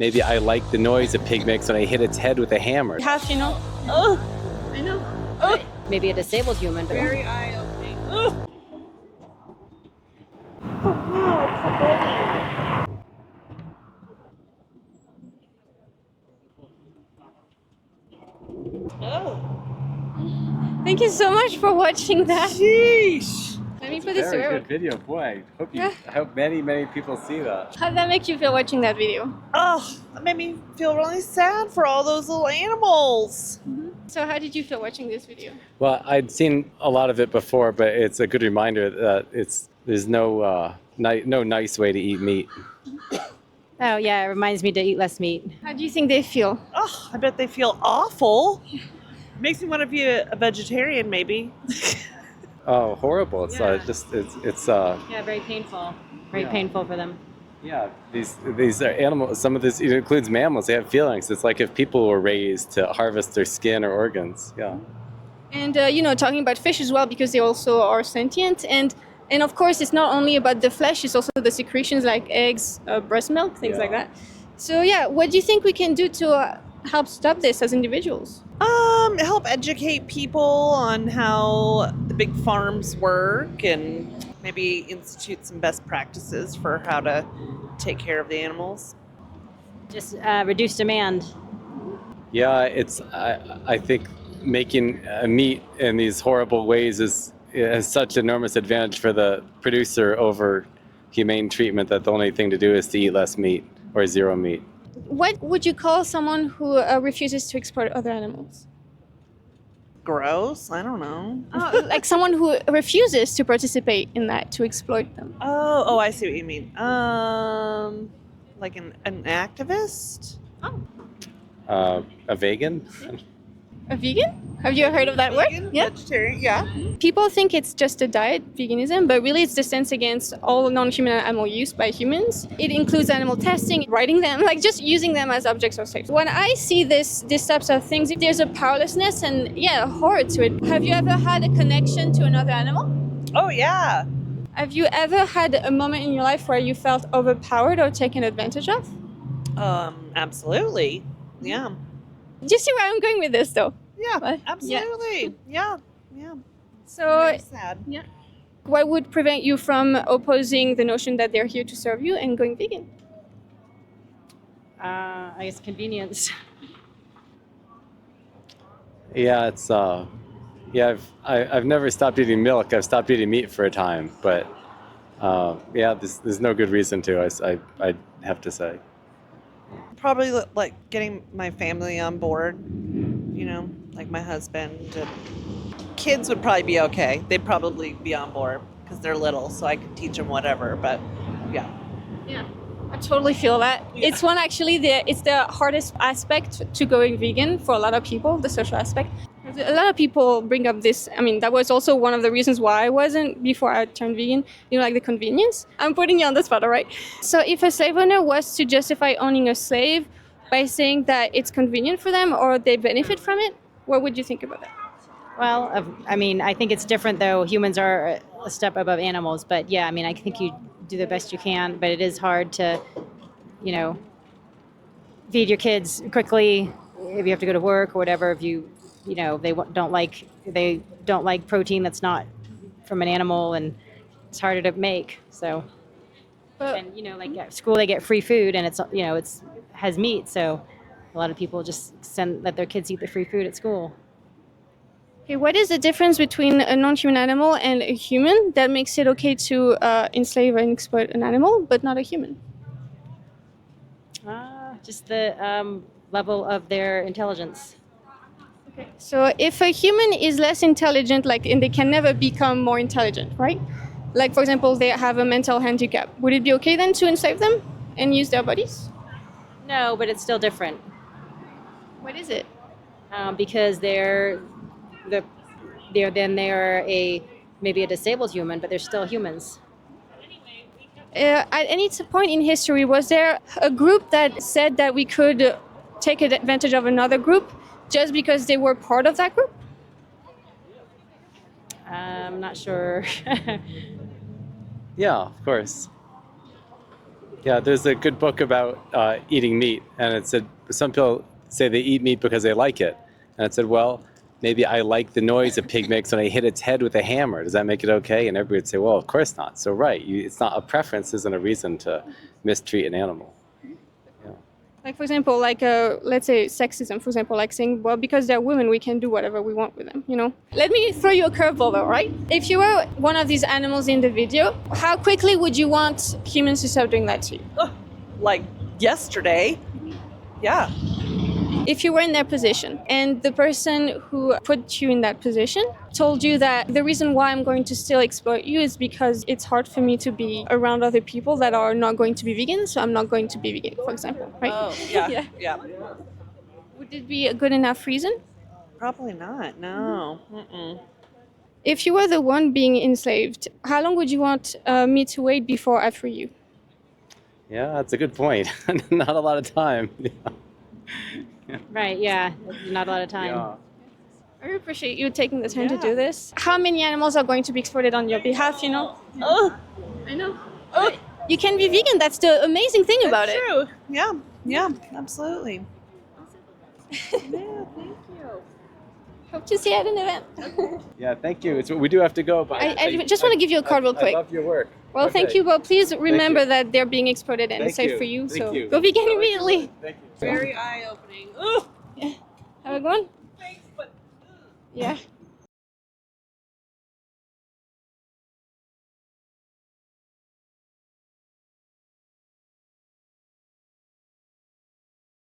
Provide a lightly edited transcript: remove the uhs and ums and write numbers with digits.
Maybe I like the noise a pig makes when I hit its head with a hammer. Half, you know. Oh, I know. Oh. Maybe a disabled human. But Very eye-opening. Oh. Oh. Thank you so much for watching that. Sheesh! Let me put this Very away. good video. Boy, I hope many people see that. How did that make you feel watching that video? Oh, that made me feel really sad for all those little animals. So how did you feel watching this video? Well, I'd seen a lot of it before, but it's a good reminder that there's no nice way to eat meat. oh yeah, it reminds me to eat less meat. How do you think they feel? Oh, I bet they feel awful. Makes me want to be a vegetarian, maybe. Oh, horrible! It's Yeah. Yeah, very painful. Very painful for them. Yeah, these are animals. Some of this, it includes mammals. They have feelings. It's like if people were raised to harvest their skin or organs. Yeah. And talking about fish as well, because they also are sentient, and of course it's not only about the flesh, it's also the secretions like eggs, breast milk, things like that. So yeah, what do you think we can do to help stop this as individuals? Help educate people on how the big farms work and maybe institute some best practices for how to take care of the animals. Just reduce demand. Yeah, I think making meat in these horrible ways has such enormous advantage for the producer over humane treatment that the only thing to do is to eat less meat or zero meat. What would you call someone who refuses to exploit other animals? Gross? I don't know. Like someone who refuses to participate in that, to exploit them. Oh, I see what you mean. Like an activist? A vegan? A vegan? Have you heard of that Vegan? word? Yeah. Vegetarian? Yeah. People think it's just a diet, veganism, but really it's the stance against all non-human animal use by humans. It includes animal testing, riding them, like just using them as objects of sex. When I see these types of things, there's a powerlessness and horror to it. Have you ever had a connection to another animal? Oh, yeah. Have you ever had a moment in your life where you felt overpowered or taken advantage of? Absolutely. Yeah. Do you see where I'm going with this though? Yeah, What? absolutely. Yeah. So Very sad. what would prevent you from opposing the notion that they're here to serve you and going vegan? I guess convenience. Yeah, it's I've never stopped eating milk. I've stopped eating meat for a time, but there's no good reason to. I have to say. Probably like getting my family on board, like my husband. And kids would probably be okay. They'd probably be on board because they're little, so I could teach them whatever. But yeah. I totally feel that. Yeah. It's it's the hardest aspect to going vegan for a lot of people, the social aspect. A lot of people bring up this. I mean, that was also one of the reasons why I wasn't before I turned vegan, like the convenience. I'm putting you on the spot, all right? So if a slave owner was to justify owning a slave by saying that it's convenient for them or they benefit from it, what would you think about that? Well, I think it's different though. Humans are a step above animals, but yeah, I think you do the best you can, but it is hard to, feed your kids quickly if you have to go to work or whatever. If they don't like protein that's not from an animal, and it's harder to make. So, and like at school they get free food, and it's has meat. So, a lot of people just let their kids eat the free food at school. Okay, what is the difference between a non-human animal and a human that makes it okay to enslave and exploit an animal, but not a human? Just the level of their intelligence. Okay. So if a human is less intelligent, and they can never become more intelligent, right? Like, for example, they have a mental handicap. Would it be okay then to enslave them and use their bodies? No, but it's still different. What is it? Because they're maybe a disabled human, but they're still humans. At any point in history, was there a group that said that we could take advantage of another group just because they were part of that group? I'm not sure. Yeah, of course. Yeah, there's a good book about eating meat, and it said some people say they eat meat because they like it, and it said, well, maybe I like the noise a pig makes when I hit its head with a hammer. Does that make it okay? And everybody would say, well, of course not. So right, it's not a preference, isn't a reason to mistreat an animal. Like, for example, like, let's say sexism, for example, like saying, well, because they're women, we can do whatever we want with them, you know? Let me throw you a curveball though, right? If you were one of these animals in the video, how quickly would you want humans to stop doing that to you? Like yesterday. Yeah. If you were in their position and the person who put you in that position told you that the reason why I'm going to still exploit you is because it's hard for me to be around other people that are not going to be vegan, so I'm not going to be vegan, for example, right? Oh, yeah. Yeah. Yeah. Would it be a good enough reason? Probably not. No. Mm-mm. If you were the one being enslaved, how long would you want me to wait before I free you? Yeah, that's a good point. Not a lot of time. Right, yeah. Not a lot of time. Yeah. I really appreciate you taking the time to Yeah. do this. How many animals are going to be exploited on your behalf, you know? Oh, I know. You can be vegan. That's the amazing thing about that's it. true. Yeah. Yeah. Absolutely. Yeah. Thank you. Hope to see you at an event. Yeah, thank you. We do have to go, but I just want to give you a card real quick. I love your work. Well, thank Okay. you. Well, please remember you. that they're being exploited and Thank safe you. for you. Thank So you. go vegan immediately. Thank you. Very eye-opening. Oh, Have a good one. thanks, but. Yeah.